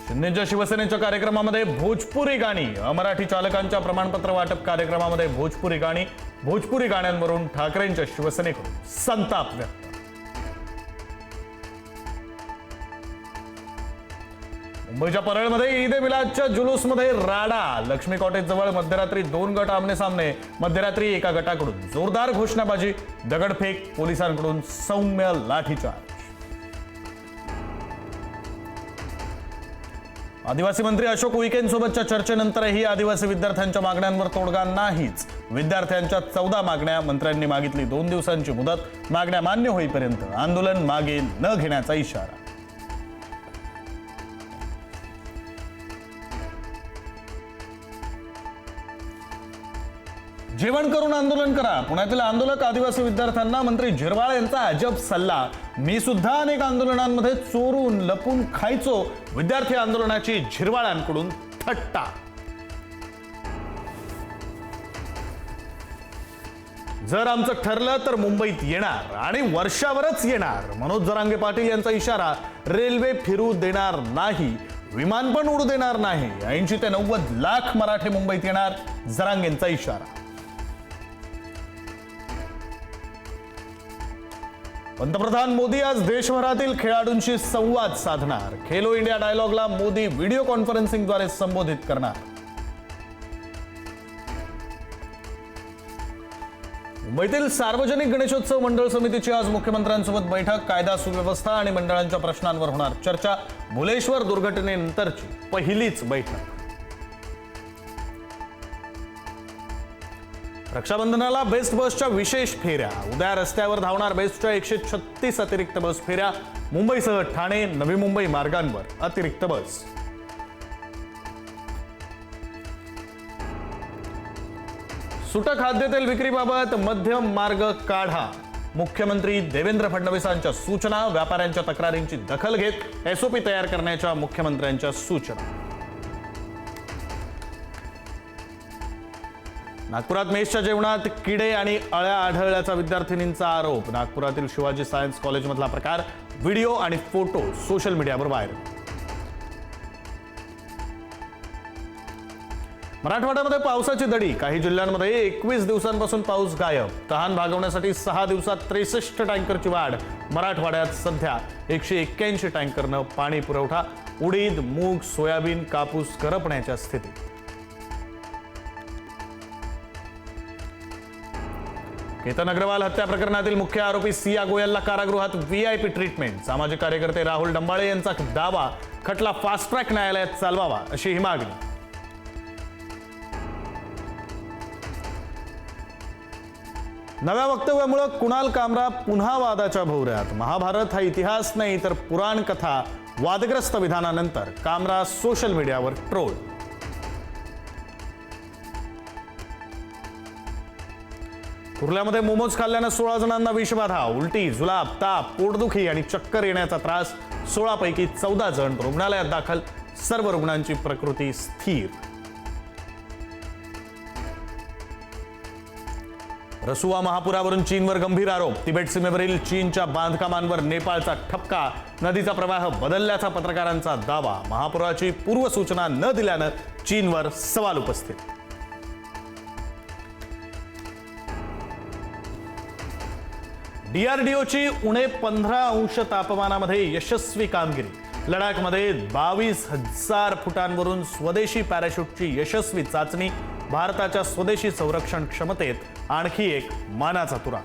शिंदेच्या शिवसेनेच्या कार्यक्रमामध्ये भोजपुरी गाणी, अमराठी चालकांच्या प्रमाणपत्र वाटप कार्यक्रमामध्ये भोजपुरी गाण्यांवरून ठाकरेंच्या शिवसेनेकडून संताप व्यक्त. मुंबईच्या परळमध्ये ईद ए मिलादच्या जुलूसमध्ये राडा. लक्ष्मी कॉटेज जवळ मध्यरात्री 2 गट आमने सामने. मध्यरात्री एका गटाकडून जोरदार घोषणाबाजी, दगडफेक, पोलिसांकडून सौम्य लाठीचार्ज. आदिवासी मंत्री अशोक उईकेंसोबतच्या चर्चेनंतरही आदिवासी विद्यार्थ्यांच्या मागण्यांवर तोडगा नाहीच. विद्यार्थ्यांच्या 14 मागण्या, मंत्र्यांनी मागितली 2 दिवसांची मुदत. मागण्या मान्य होईपर्यंत आंदोलन मागे न घेण्याचा इशारा. जेवण करून आंदोलन करा. पुण्यातील आंदोलक आदिवासी विद्यार्थ्यांना मंत्री झिरवाळ यांचा अजब सल्ला. मी सुद्धा अनेक आंदोलनांमध्ये चोरून लपून खायचो. विद्यार्थी आंदोलनाची झिरवाळांकडून थट्टा. जर आमचं ठरलं तर मुंबईत येणार आणि वर्षावरच येणार. मनोज जरांगे पाटील यांचा इशारा. रेल्वे फिरू देणार नाही, विमान पण उडू देणार नाही. 80 ते 90 लाख मराठे मुंबईत येणार, जरांगेंचा इशारा. पंतप्रधान मोदी आज देशभरातील खेळाडूंशी संवाद साधणार. खेलो इंडिया डायलॉगला मोदी व्हिडिओ कॉन्फरन्सिंगद्वारे संबोधित करणार. मुंबईतील सार्वजनिक गणेशोत्सव मंडळ समितीची आज मुख्यमंत्र्यांसोबत बैठक. कायदा सुव्यवस्था आणि मंडळांच्या प्रश्नांवर होणार चर्चा. भुलेश्वर दुर्घटनेनंतरची पहिलीच बैठक. रक्षाबंधनाला बेस्ट बसच्या विशेष फेऱ्या. उद्या रस्त्यावर धावणार बेस्टच्या 136 अतिरिक्त बस फेऱ्या. मुंबईसह ठाणे, नवी मुंबई मार्गांवर अतिरिक्त बस. सुटक खाद्यतेल विक्रीबाबत मध्यम मार्ग काढा. मुख्यमंत्री देवेंद्र फडणवीसांच्या सूचना. व्यापाऱ्यांच्या तक्रारींची दखल घेत एसओपी तयार करण्याच्या मुख्यमंत्र्यांच्या सूचना. नागपुरात मेसच्या जेवणात किडे आणि अळ्या आढळल्याचा विद्यार्थिनींचा आरोप. नागपुरातील शिवाजी सायन्स कॉलेजमधला प्रकार. व्हिडिओ आणि फोटो सोशल मीडियावर व्हायरल. मराठवाड्यामध्ये पावसाची दडी. काही जिल्ह्यांमध्ये 21 दिवसांपासून पाऊस गायब. तहान भागवण्यासाठी 6 दिवसात 63 टँकरची वाढ. मराठवाड्यात सध्या 181 टँकरनं पाणी पुरवठा. उडीद, मूग, सोयाबीन, कापूस करपण्याच्या स्थितीत. केतन अग्रवाल हत्या प्रकरणातील मुख्य आरोपी सिया गोयलला कारागृहात व्हीआयपी ट्रीटमेंट. सामाजिक कार्यकर्ते राहुल डंबाळे यांचा दावा. खटला फास्ट ट्रॅक न्यायालयात चालवावा अशी ही मागणी. नव्या वक्तव्यामुळे कुणाल कामरा पुन्हा वादाच्या भोवऱ्यात. महाभारत हा इतिहास नाही तर पुराण कथा. वादग्रस्त विधानानंतर कामरा सोशल मीडियावर ट्रोल. कुर्ल्यामध्ये मोमोज खाल्ल्यानं 16 जणांना विषबाधा. उलटी, जुलाब, ताप, पोटदुखी आणि चक्कर येण्याचा त्रास. 16 पैकी 14 जण रुग्णालयात दाखल. सर्व रुग्णांची प्रकृती स्थिर. रसुआ महापुरावरून चीनवर गंभीर आरोप. तिबेट सीमेवरील चीनच्या बांधकामांवर नेपाळचा ठपका. नदीचा प्रवाह बदलल्याचा पत्रकारांचा दावा. महापुराची पूर्वसूचना न दिल्यानं चीनवर सवाल उपस्थित. डीआरडीओची उणे 15 अंश तापमानामध्ये यशस्वी कामगिरी. लडाखमध्ये 22,000 फुटांवरून स्वदेशी पॅराशूटची यशस्वी चाचणी. भारताच्या स्वदेशी संरक्षण क्षमतेत आणखी एक मानाचा तुरा.